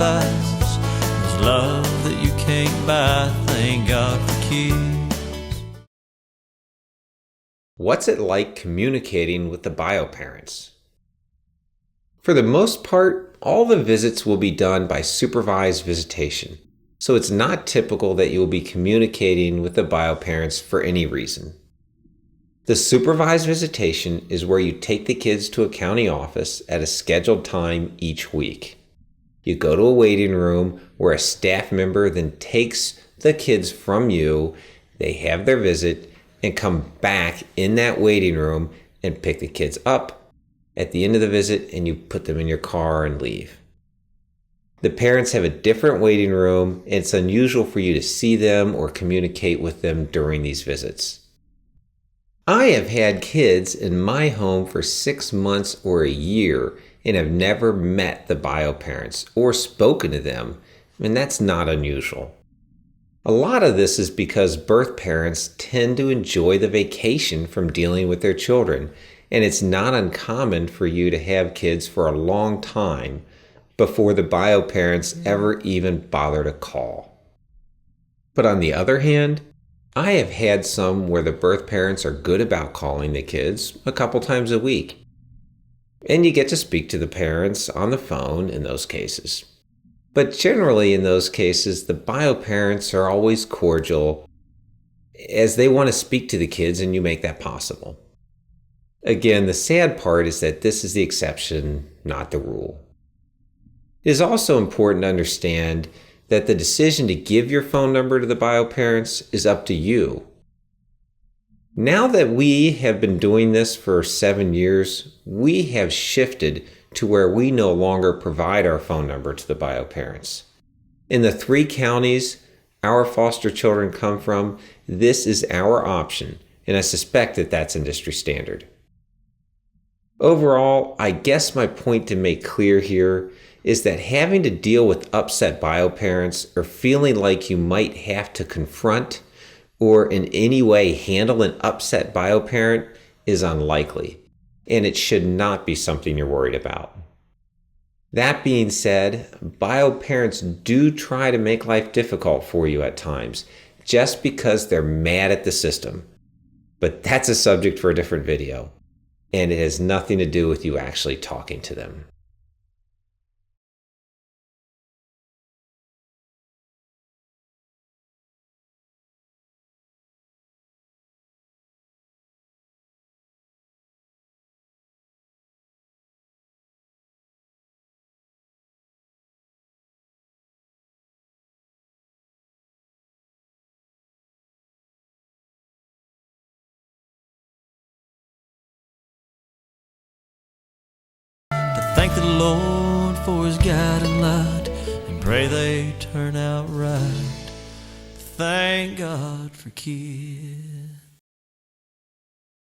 realizes there's love that you can't buy. Thank God for kids. What's it like communicating with the bio parents? For the most part, all the visits will be done by supervised visitation, so it's not typical that you will be communicating with the bio parents for any reason. The supervised visitation is where you take the kids to a county office at a scheduled time each week. You go to a waiting room where a staff member then takes the kids from you, they have their visit, and come back in that waiting room and pick the kids up at the end of the visit, and you put them in your car and leave. The parents have a different waiting room, and it's unusual for you to see them or communicate with them during these visits. I have had kids in my home for 6 months or a year and have never met the bio parents or spoken to them, and that's not unusual. A lot of this is because birth parents tend to enjoy the vacation from dealing with their children, and it's not uncommon for you to have kids for a long time before the bio parents ever even bother to call. But on the other hand, I have had some where the birth parents are good about calling the kids a couple times a week. And you get to speak to the parents on the phone in those cases. But generally in those cases, the bio parents are always cordial as they want to speak to the kids and you make that possible. Again, the sad part is that this is the exception, not the rule. It is also important to understand that the decision to give your phone number to the bio parents is up to you. Now that we have been doing this for 7 years, we have shifted to where we no longer provide our phone number to the bio parents. In the 3 counties our foster children come from, this is our option, and I suspect that that's industry standard. Overall, I guess my point to make clear here is that having to deal with upset bio parents or feeling like you might have to confront or in any way handle an upset bio parent is unlikely, and it should not be something you're worried about. That being said, bio parents do try to make life difficult for you at times just because they're mad at the system. But that's a subject for a different video, and it has nothing to do with you actually talking to them. Thank the Lord for his guiding light and pray they turn out right. Thank God for kids.